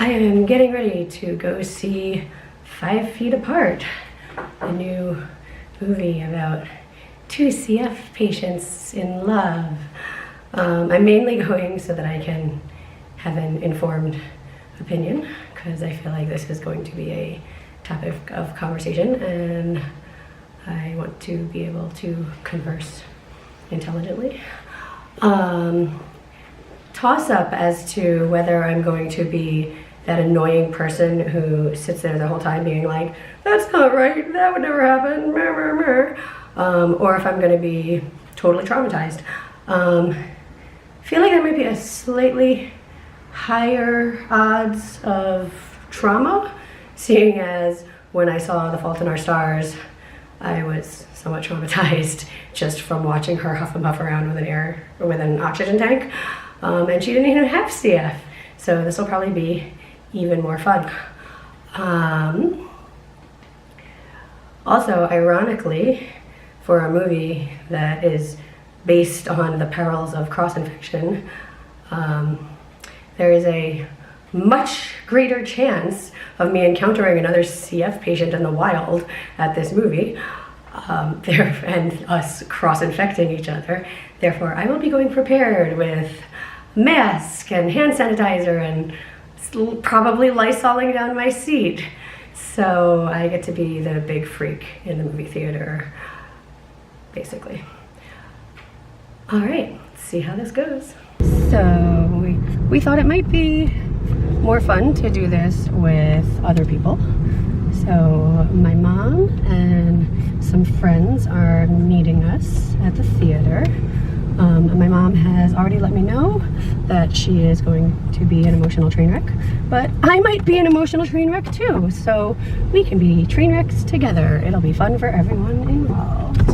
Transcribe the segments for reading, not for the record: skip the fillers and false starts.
I am getting ready to go see 5 Feet Apart, a new movie about 2 CF patients in love. I'm mainly going so that I can have an informed opinion, because I feel like this is going to be a topic of conversation and I want to be able to converse intelligently. Toss up as to whether I'm going to be that annoying person who sits there the whole time being like, that's not right, that would never happen, or if I'm going to be totally traumatized. Feel like there might be a slightly higher odds of trauma, seeing as when I saw The Fault in Our Stars, I was somewhat traumatized just from watching her huff and puff around with an oxygen tank. And she didn't even have CF, so this will probably be even more fun. Also, ironically, for a movie that is based on the perils of cross-infection, there is a much greater chance of me encountering another CF patient in the wild at this movie, and us cross-infecting each other. Therefore, I will be going prepared with mask and hand sanitizer and probably Lysoling down my seat. So I get to be the big freak in the movie theater, basically. All right, let's see how this goes. So we thought it might be more fun to do this with other people. So my mom and some friends are meeting us at the theater. My mom has already let me know that she is going to be an emotional train wreck, but I might be an emotional train wreck too, so we can be train wrecks together. It'll be fun for everyone involved.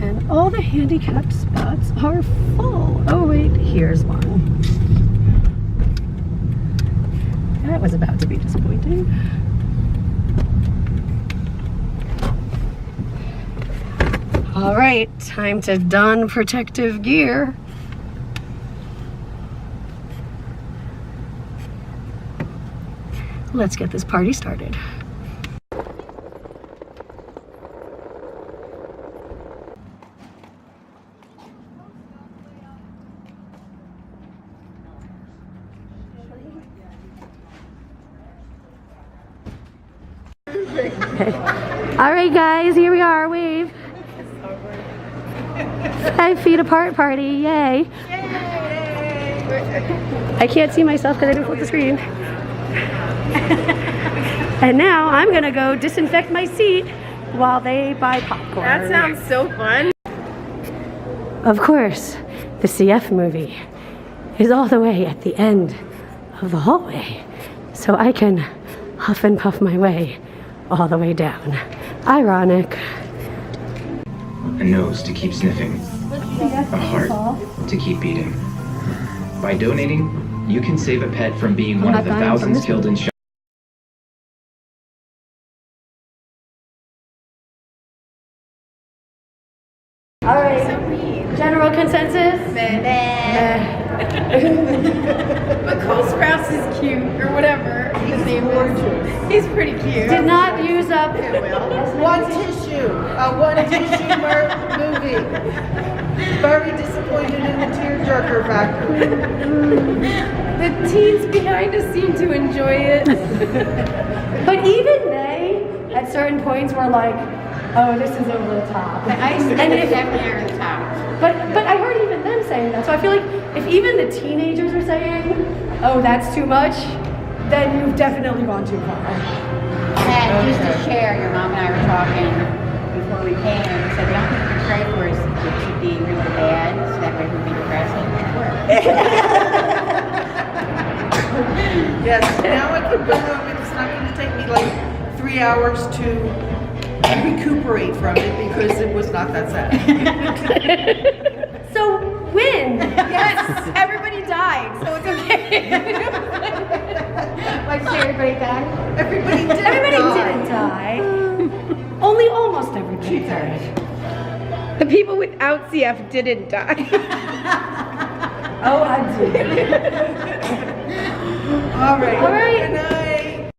And all the handicapped spots are full. Oh wait, here's one. That was about to be disappointing. All right, time to don protective gear. Let's get this party started. Okay. All right, guys, here we are. Wave. 5 Feet Apart party, yay! I can't see myself because I didn't flip the screen. And now I'm gonna go disinfect my seat while they buy popcorn. That sounds so fun. Of course, the CF movie is all the way at the end of the hallway, so I can huff and puff my way all the way down. Ironic. A nose to keep sniffing, a heart to keep beating. By donating, you can save a pet from being one of the thousands killed in shock. All right, general consensus? But Cole Sprouse is cute, or whatever his name is. He's pretty cute. Did not use up One tissue movie. Very disappointed in the tearjerker factory. The teens behind us seem to enjoy it. But even they, at certain points, were like, oh, this is over the top. And it's definitely over the top. But I heard even them saying that. So I feel like if even the teenagers are saying, oh, that's too much, then you've definitely gone too far. And just to share, your mom and I were talking before we came, and we said the only thing we pray for is it should be really bad, so that way it would be depressing, and it worked. Yes, now I can go home and it's not going to take me like 3 hours to recuperate from it because it was not that sad. So win! Yes, everybody died, so it's okay. Like, everybody died? Everybody didn't Didn't die. Only almost everybody died. The people without CF didn't die. Oh, I did. All right. All right. Good night.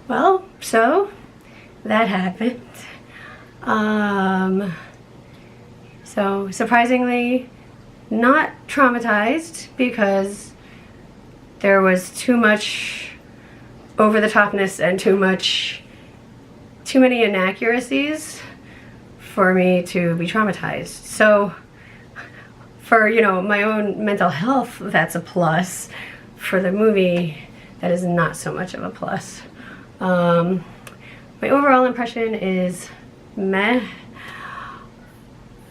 Well, so that happened. So surprisingly, not traumatized because there was too much over the topness and too many inaccuracies for me to be traumatized. So for, you know, my own mental health, that's a plus. For the movie, that is not so much of a plus. My overall impression is meh.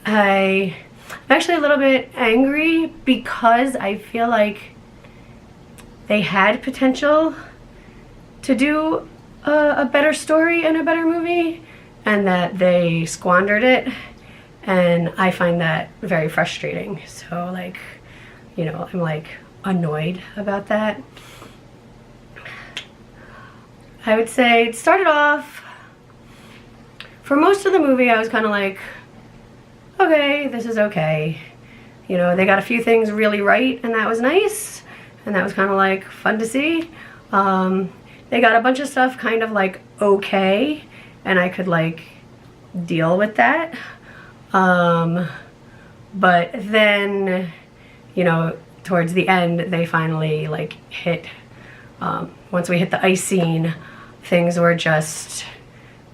I'm actually a little bit angry because I feel like they had potential to do a better story and a better movie, and that they squandered it, and I find that very frustrating. So, like, you know, I'm like annoyed about that. I would say it started off, for most of the movie I was kind of like, okay, this is okay. You know, they got a few things really right, and that was nice, and that was kind of like fun to see. They got a bunch of stuff kind of like okay, and I could like deal with that. But then, you know, towards the end, they finally like hit, once we hit the ice scene, things were just,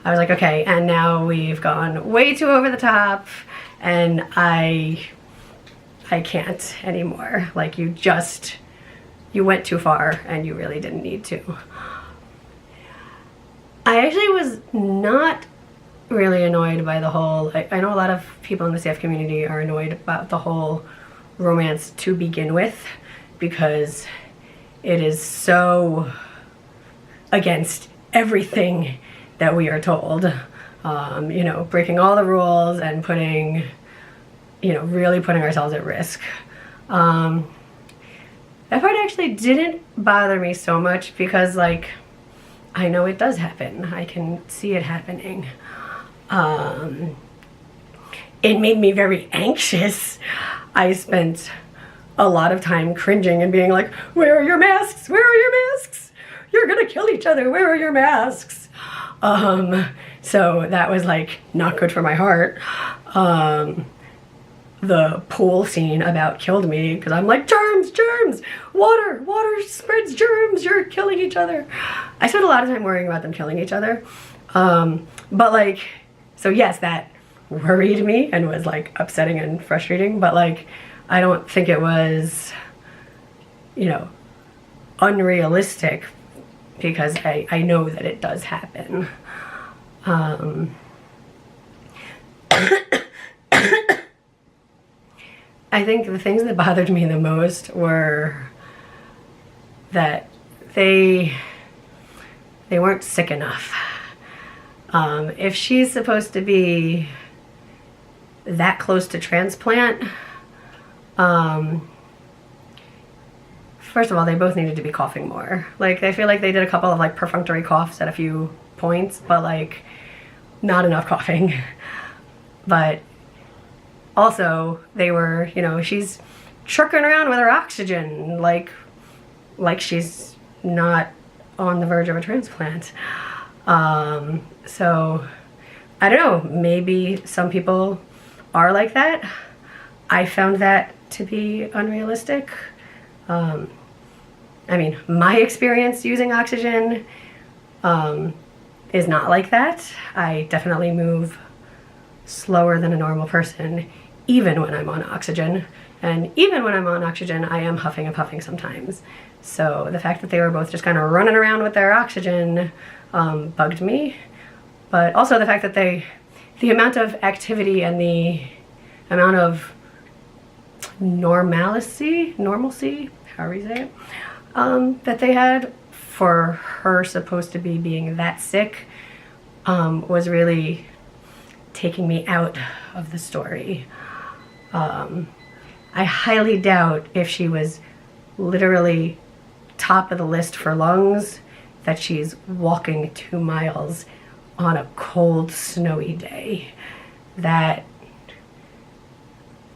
I was like, okay, and now we've gone way too over the top, and I can't anymore. Like, you went too far, and you really didn't need to. I actually was not really annoyed by the whole, I know a lot of people in the CF community are annoyed about the whole romance to begin with, because it is so against everything that we are told. You know, breaking all the rules and putting, you know, really putting ourselves at risk. That part actually didn't bother me so much because, like, I know it does happen. I can see it happening. It made me very anxious. I spent a lot of time cringing and being like, where are your masks? Where are your masks? You're gonna kill each other. Where are your masks? So that was like not good for my heart. The pool scene about killed me because I'm like, germs, germs, water spreads germs, you're killing each other. I spent a lot of time worrying about them killing each other. But like, so yes, that worried me and was like upsetting and frustrating, but like, I don't think it was, you know, unrealistic because I know that it does happen. I think the things that bothered me the most were that they weren't sick enough. If she's supposed to be that close to transplant, first of all, they both needed to be coughing more. Like, I feel like they did a couple of like perfunctory coughs at a few points, but like not enough coughing. But also, they were, you know, she's trucking around with her oxygen like she's not on the verge of a transplant. So I don't know, maybe some people are like that. I found that to be unrealistic. I mean, my experience using oxygen is not like that. I definitely move slower than a normal person, even when I'm on oxygen. And even when I'm on oxygen, I am huffing and puffing sometimes. So the fact that they were both just kind of running around with their oxygen bugged me. But also the fact that the amount of activity and the amount of normalcy, however you say it, that they had for her supposed to be being that sick was really taking me out of the story. I highly doubt if she was literally top of the list for lungs that she's walking 2 miles on a cold, snowy day. That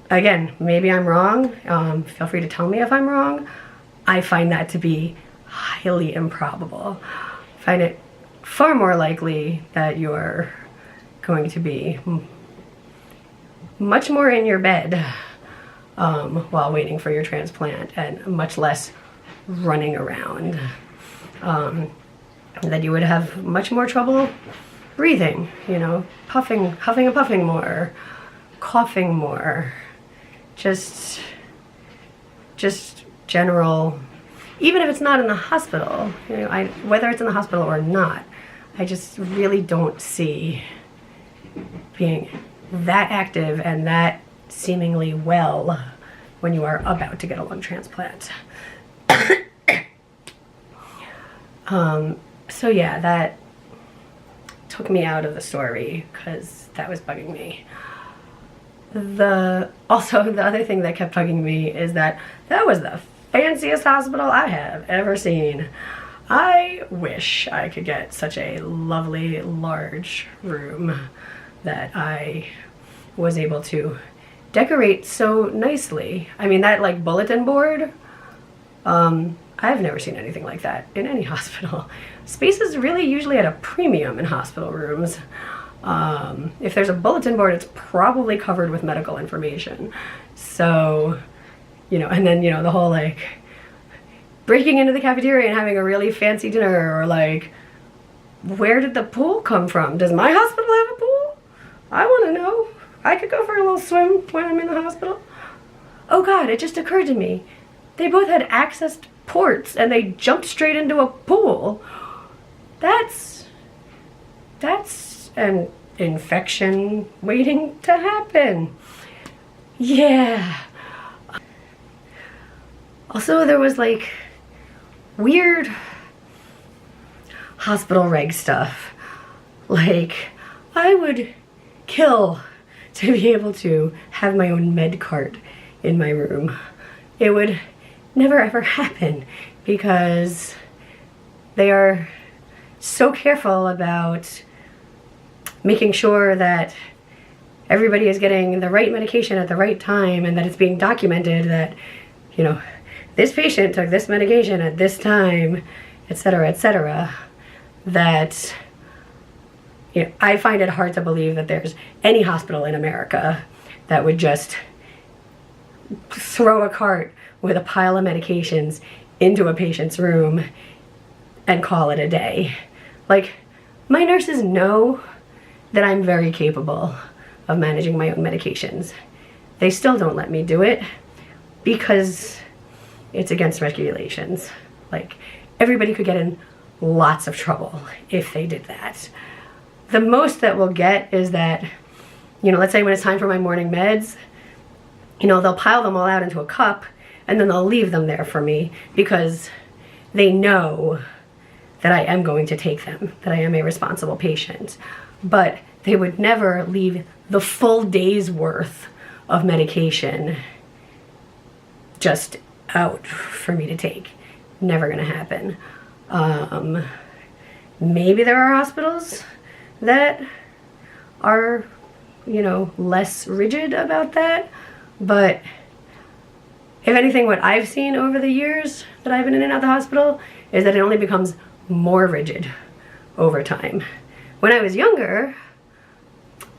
again, maybe I'm wrong. Feel free to tell me if I'm wrong. I find that to be highly improbable. I find it far more likely that you're going to be much more in your bed while waiting for your transplant, and much less running around. That you would have much more trouble breathing, you know, huffing and puffing more, coughing more, just general, even if it's not in the hospital, you know, whether it's in the hospital or not, I just really don't see being that active and that seemingly well when you are about to get a lung transplant. So yeah, that took me out of the story because that was bugging me. Also, the other thing that kept bugging me is that was the fanciest hospital I have ever seen. I wish I could get such a lovely large room that I was able to decorate so nicely. I mean, that like bulletin board, I've never seen anything like that in any hospital. Space is really usually at a premium in hospital rooms. If there's a bulletin board, it's probably covered with medical information. So, you know, and then, you know, the whole like breaking into the cafeteria and having a really fancy dinner, or like, where did the pool come from? Does my hospital have a pool? I want to know. I could go for a little swim when I'm in the hospital. Oh God, it just occurred to me. They both had accessed ports and they jumped straight into a pool. That's an infection waiting to happen. Yeah. Also, there was like weird hospital reg stuff. Like, I would kill to be able to have my own med cart in my room. It would never ever happen because they are so careful about making sure that everybody is getting the right medication at the right time, and that it's being documented that, you know, this patient took this medication at this time, etc., that, you know, I find it hard to believe that there's any hospital in America that would just throw a cart with a pile of medications into a patient's room and call it a day. Like, my nurses know that I'm very capable of managing my own medications. They still don't let me do it because it's against regulations. Like, everybody could get in lots of trouble if they did that. The most that we'll get is that, you know, let's say when it's time for my morning meds, you know, they'll pile them all out into a cup and then they'll leave them there for me because they know that I am going to take them, that I am a responsible patient. But they would never leave the full day's worth of medication just out for me to take. Never gonna happen. Maybe there are hospitals that are, you know, less rigid about that, but if anything, what I've seen over the years that I've been in and out of the hospital is that it only becomes more rigid over time. When I was younger,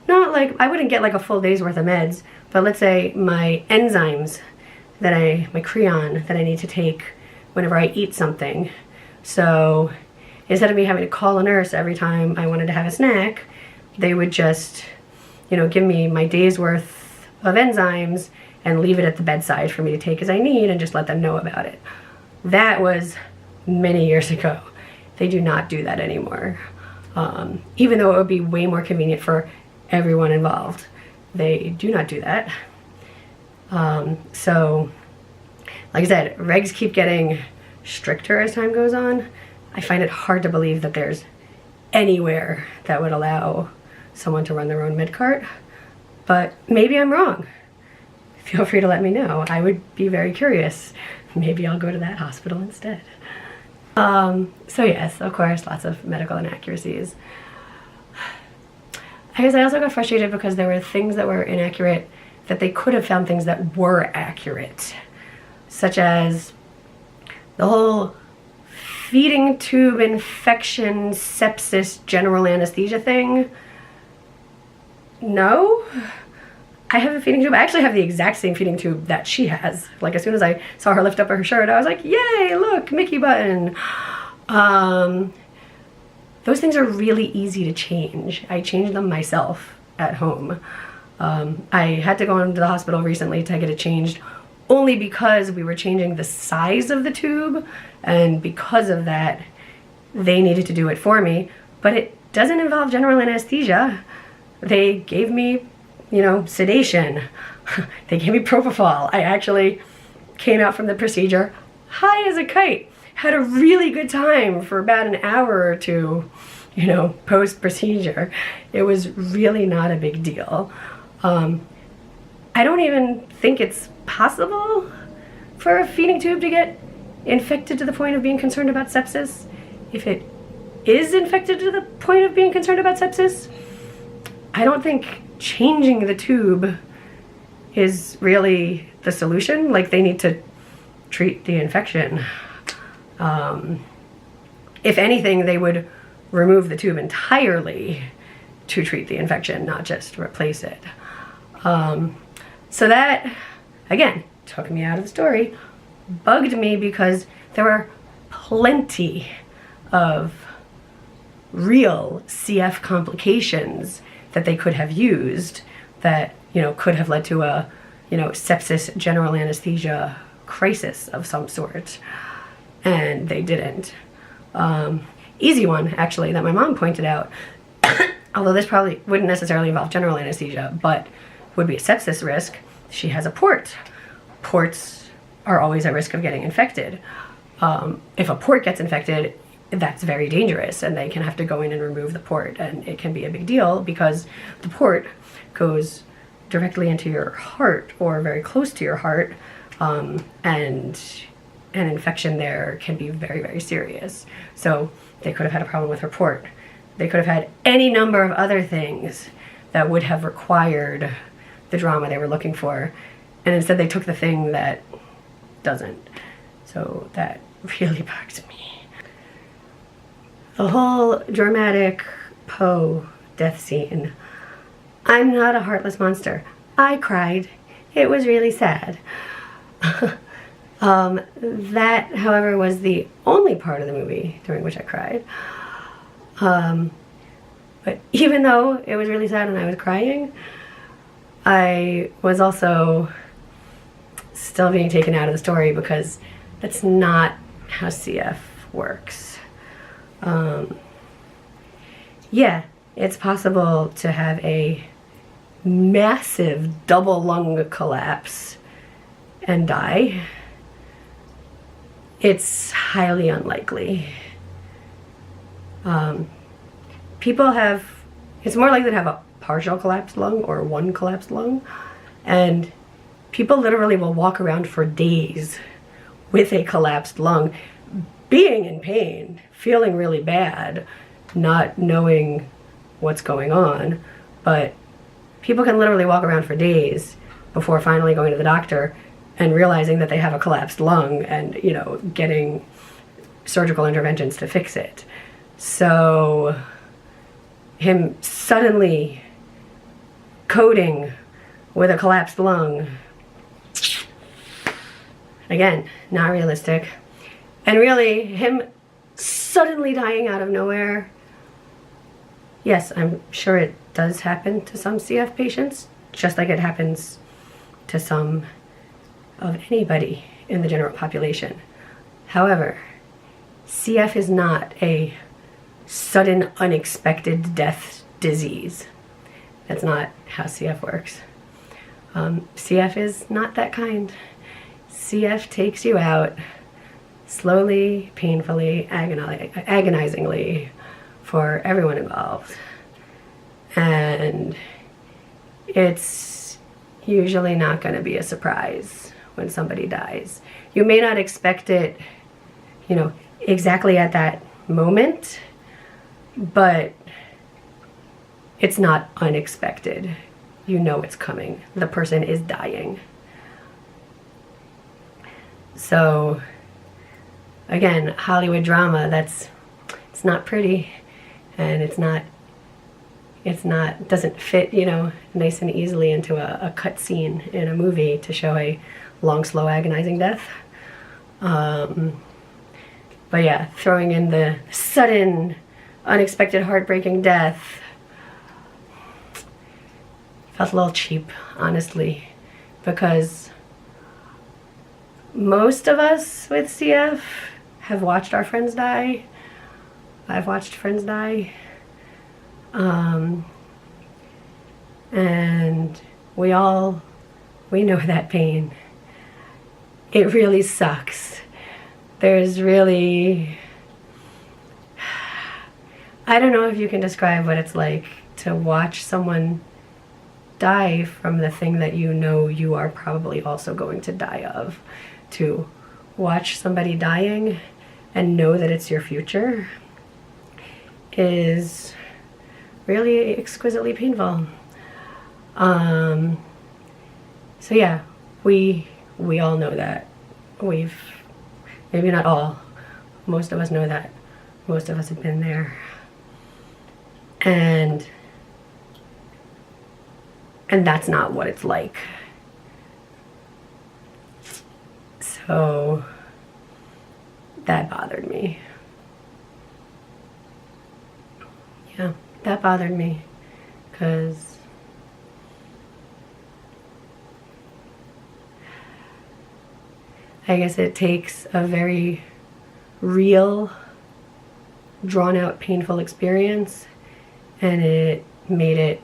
not like, I wouldn't get like a full day's worth of meds, but let's say my enzymes my creon that I need to take whenever I eat something. So instead of me having to call a nurse every time I wanted to have a snack, they would just, you know, give me my day's worth of enzymes and leave it at the bedside for me to take as I need and just let them know about it. That was many years ago. They do not do that anymore. Even though it would be way more convenient for everyone involved. They do not do that. So, like I said, regs keep getting stricter as time goes on. I find it hard to believe that there's anywhere that would allow someone to run their own med cart, but maybe I'm wrong. Feel free to let me know. I would be very curious. Maybe I'll go to that hospital instead. So yes, of course, lots of medical inaccuracies. I guess I also got frustrated because there were things that were inaccurate that they could have found things that were accurate, such as the whole feeding tube infection, sepsis, general anesthesia thing. No, I have a feeding tube. I actually have the exact same feeding tube that she has. Like, as soon as I saw her lift up her shirt, I was like, yay, look, Mickey button. Those things are really easy to change. I changed them myself at home. I had to go into the hospital recently to get it changed only because we were changing the size of the tube, and because of that, they needed to do it for me. But it doesn't involve general anesthesia. They gave me, you know, sedation. They gave me propofol. I actually came out from the procedure high as a kite. Had a really good time for about an hour or two, you know, post-procedure. It was really not a big deal. I don't even think it's possible for a feeding tube to get infected to the point of being concerned about sepsis. If it is infected to the point of being concerned about sepsis, I don't think changing the tube is really the solution. Like, they need to treat the infection. If anything, they would remove the tube entirely to treat the infection, not just replace it. So that, again, took me out of the story, bugged me, because there were plenty of real CF complications that they could have used that, you know, could have led to a, you know, sepsis, general anesthesia crisis of some sort. And they didn't. Easy one, actually, that my mom pointed out, although this probably wouldn't necessarily involve general anesthesia, but would be a sepsis risk. She has a port. Ports are always at risk of getting infected. If a port gets infected, that's very dangerous, and they can have to go in and remove the port, and it can be a big deal because the port goes directly into your heart or very close to your heart, and an infection there can be very, very serious. So they could have had a problem with her port. They could have had any number of other things that would have required the drama they were looking for, and instead they took the thing that doesn't. So that really bugs me. The whole dramatic Poe death scene. I'm not a heartless monster. I cried. It was really sad. That, however, was the only part of the movie during which I cried. But even though it was really sad and I was crying, I was also still being taken out of the story because that's not how CF works. Yeah, it's possible to have a massive double lung collapse and die. It's highly unlikely. People have, it's more likely to have a partial collapsed lung or one collapsed lung, and people literally will walk around for days with a collapsed lung, being in pain, feeling really bad, not knowing what's going on. But people can literally walk around for days before finally going to the doctor and realizing that they have a collapsed lung and, you know, getting surgical interventions to fix it. So him suddenly coding with a collapsed lung, again, not realistic. And really, him suddenly dying out of nowhere, yes, I'm sure it does happen to some CF patients, just like it happens to some of anybody in the general population. However, CF is not a sudden, unexpected death disease. That's not how CF works. CF is not that kind. CF takes you out slowly, painfully, agonizingly for everyone involved. And it's usually not going to be a surprise when somebody dies. You may not expect it, you know, exactly at that moment, but it's not unexpected. you know it's coming. The person is dying. So again, Hollywood drama, it's not pretty, and doesn't fit, you know, nice and easily into a cut scene in a movie to show a long, slow, agonizing death. But yeah, throwing in the sudden, unexpected, heartbreaking death felt a little cheap, honestly, because most of us with CF have watched our friends die. I've watched friends die. And we know that pain. It really sucks. There's really, I don't know if you can describe what it's like to watch someone die from the thing that you know you are probably also going to die of. To watch somebody dying and know that it's your future is really exquisitely painful. So yeah, we all know that. Maybe not all, most of us know that. Most of us have been there. And that's not what it's like. So that bothered me. Yeah, that bothered me, because I guess it takes a very real, drawn-out, painful experience, and it made it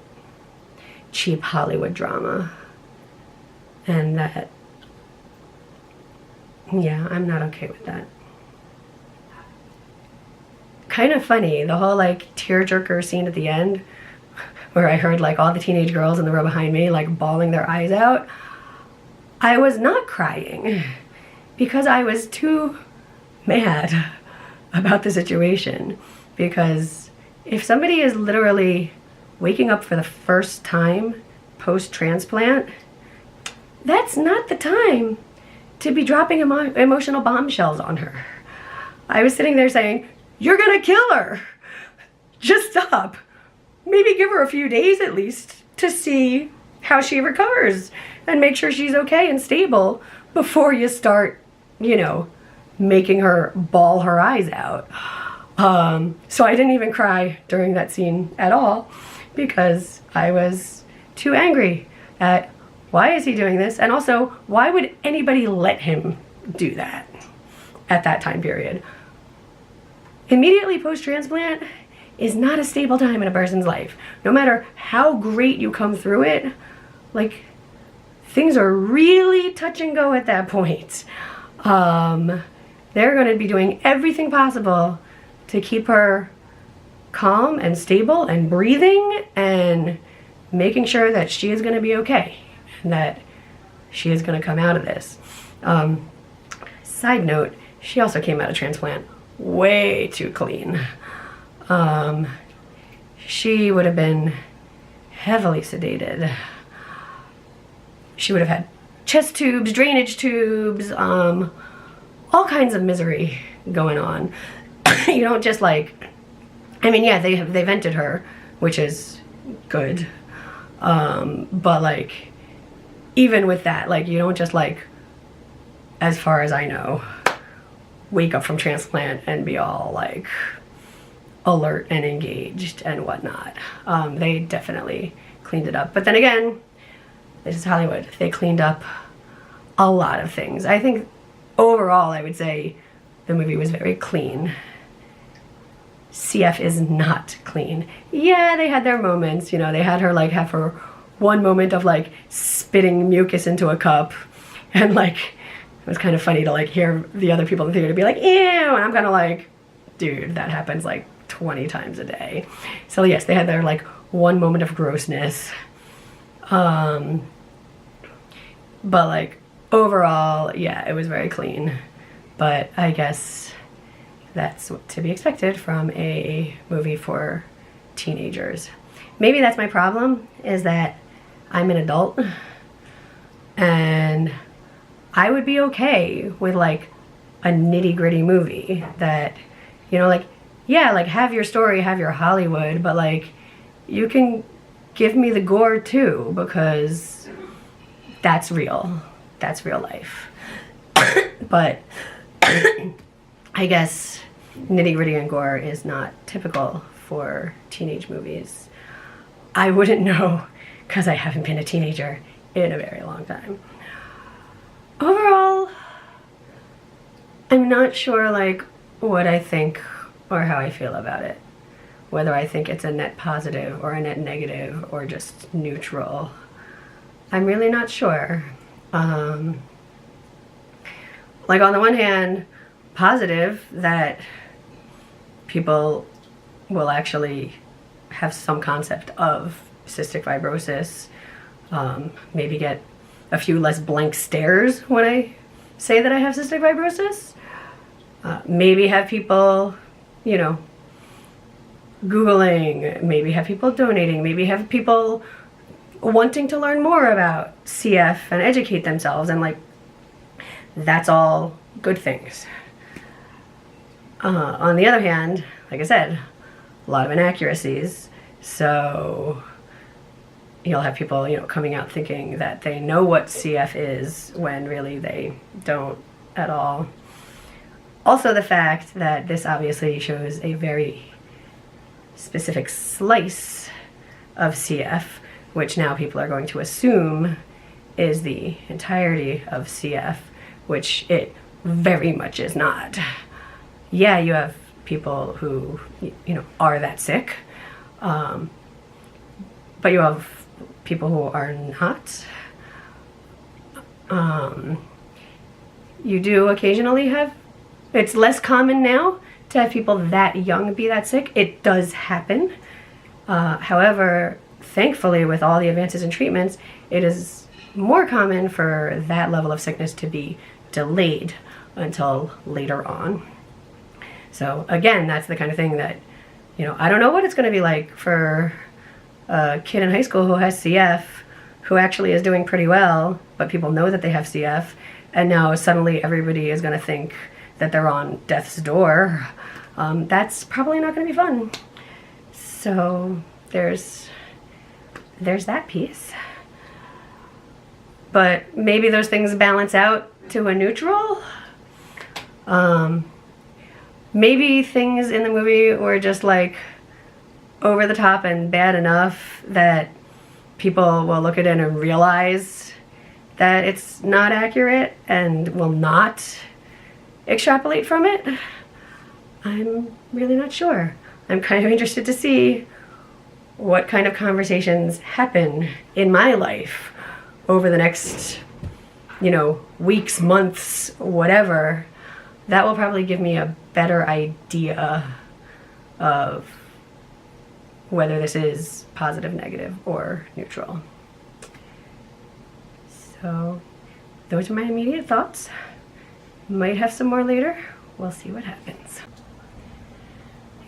cheap Hollywood drama. And that, yeah, I'm not okay with that. Kind of funny, the whole like tearjerker scene at the end, where I heard like all the teenage girls in the row behind me like bawling their eyes out. I was not crying because I was too mad about the situation. Because if somebody is literally waking up for the first time post-transplant, that's not the time to be dropping emotional bombshells on her. I was sitting there saying, you're gonna kill her. Just stop. Maybe give her a few days at least to see how she recovers and make sure she's okay and stable before you start, you know, making her bawl her eyes out. So I didn't even cry during that scene at all because I was too angry at why is he doing this, and also why would anybody let him do that at that time period. Immediately post-transplant is not a stable time in a person's life. No matter how great you come through it, like, things are really touch and go at that point. They're going to be doing everything possible to keep her calm and stable and breathing and making sure that she is going to be okay and that she is going to come out of this. Side note, she also came out of transplant way too clean. She would have been heavily sedated. She would have had chest tubes, drainage tubes, all kinds of misery going on. You don't just like, I mean, yeah, they vented her, which is good. But like, even with that, like, you don't just like, as far as I know, wake up from transplant and be all like alert and engaged and whatnot. They definitely cleaned it up. But then again, this is Hollywood. They cleaned up a lot of things. I think overall, I would say the movie was very clean. CF is not clean. Yeah, they had their moments. You know, they had her like have her one moment of like spitting mucus into a cup, and like it was kind of funny to like hear the other people in the theater be like, ew, and I'm kind of like, dude, that happens like 20 times a day. So yes, they had their like one moment of grossness. But like overall, yeah, it was very clean. But I guess that's to be expected from a movie for teenagers. Maybe that's my problem, is that I'm an adult, and I would be okay with like a nitty-gritty movie that, you know, like, yeah, like have your story, have your Hollywood, but like you can give me the gore too, because that's real. That's real life. But I guess nitty-gritty and gore is not typical for teenage movies. I wouldn't know because I haven't been a teenager in a very long time. Overall, I'm not sure like what I think or how I feel about it. Whether I think it's a net positive or a net negative or just neutral. I'm really not sure. Like on the one hand, positive that people will actually have some concept of cystic fibrosis, maybe get a few less blank stares when I say that I have cystic fibrosis, maybe have people, you know, Googling, maybe have people donating, maybe have people wanting to learn more about CF and educate themselves, and like, that's all good things. On the other hand, like I said, a lot of inaccuracies, so you'll have people, you know, coming out thinking that they know what CF is when really they don't at all. Also the fact that this obviously shows a very specific slice of CF, which now people are going to assume is the entirety of CF, which it very much is not. Yeah, you have people who, you know, are that sick, but you have people who are not. You do occasionally have, it's less common now to have people that young be that sick. It does happen. However, thankfully, with all the advances in treatments, it is more common for that level of sickness to be delayed until later on. So again, that's the kind of thing that, you know, I don't know what it's going to be like for a kid in high school who has CF, who actually is doing pretty well, but people know that they have CF, and now suddenly everybody is going to think that they're on death's door. That's probably not going to be fun. So there's that piece. But maybe those things balance out to a neutral. Maybe things in the movie were just like over the top and bad enough that people will look at it and realize that it's not accurate and will not extrapolate from it. I'm really not sure. I'm kind of interested to see what kind of conversations happen in my life over the next, you know, weeks, months, whatever. That will probably give me a better idea of whether this is positive, negative, or neutral. So those are my immediate thoughts. Might have some more later. We'll see what happens.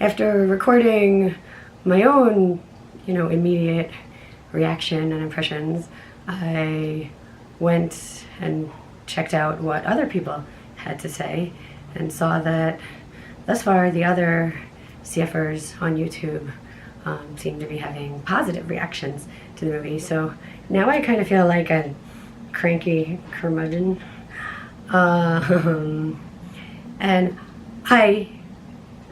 After recording my own, you know, immediate reaction and impressions, I went and checked out what other people had to say and saw that thus far the other CFers on YouTube seem to be having positive reactions to the movie. So now I kind of feel like a cranky curmudgeon. And I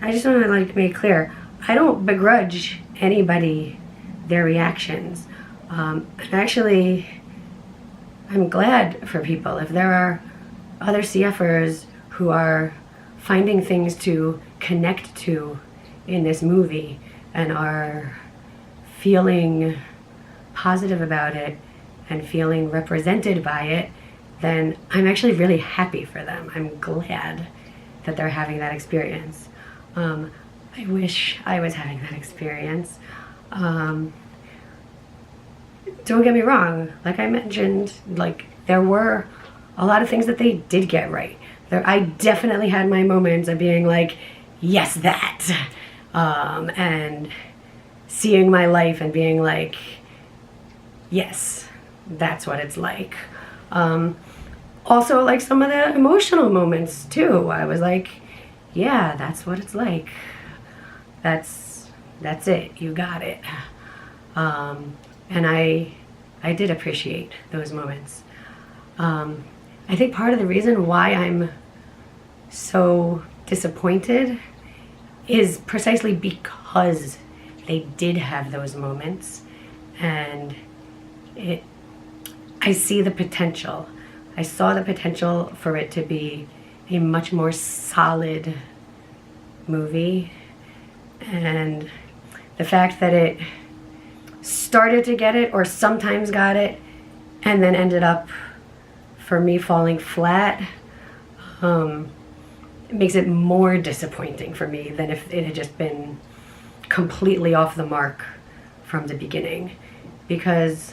just want to like make clear, I don't begrudge anybody their reactions. Actually, I'm glad for people if there are other CFers who are finding things to connect to in this movie and are feeling positive about it and feeling represented by it, then I'm actually really happy for them. I'm glad that they're having that experience. I wish I was having that experience. Don't get me wrong, like I mentioned, like there were a lot of things that they did get right. I definitely had my moments of being like, yes, that. And seeing my life and being like, yes, that's what it's like. Also, like some of the emotional moments too. I was like, yeah, that's what it's like. That's it. You got it. And I did appreciate those moments. I think part of the reason why I'm so disappointed is precisely because they did have those moments, and I see the potential. I saw the potential for it to be a much more solid movie, and the fact that it started to get it or sometimes got it and then ended up for me falling flat, it makes it more disappointing for me than if it had just been completely off the mark from the beginning. Because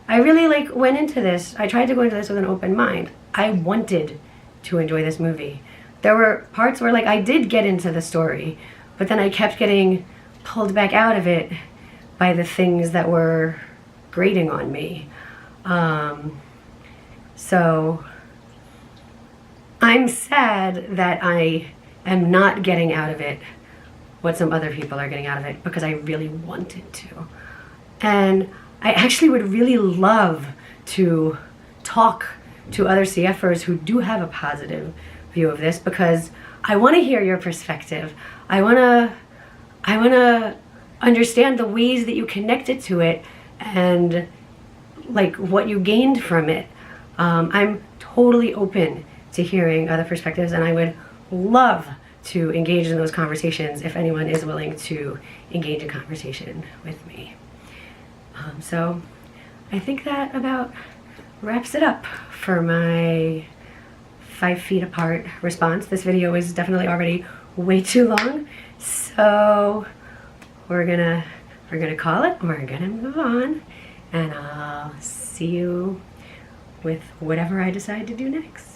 I really went into this, I tried to go into this with an open mind. I wanted to enjoy this movie. There were parts where I did get into the story, but then I kept getting pulled back out of it by the things that were grating on me. So I'm sad that I am not getting out of it what some other people are getting out of it, because I really wanted to. And I actually would really love to talk to other CFers who do have a positive view of this, because I want to hear your perspective. I want to understand the ways that you connected to it and what you gained from it. I'm totally open to hearing other perspectives, and I would love to engage in those conversations if anyone is willing to engage in conversation with me. So I think that about wraps it up for my 5 feet apart response. This video is definitely already way too long, so we're gonna call it. We're gonna move on, and I'll see you with whatever I decide to do next.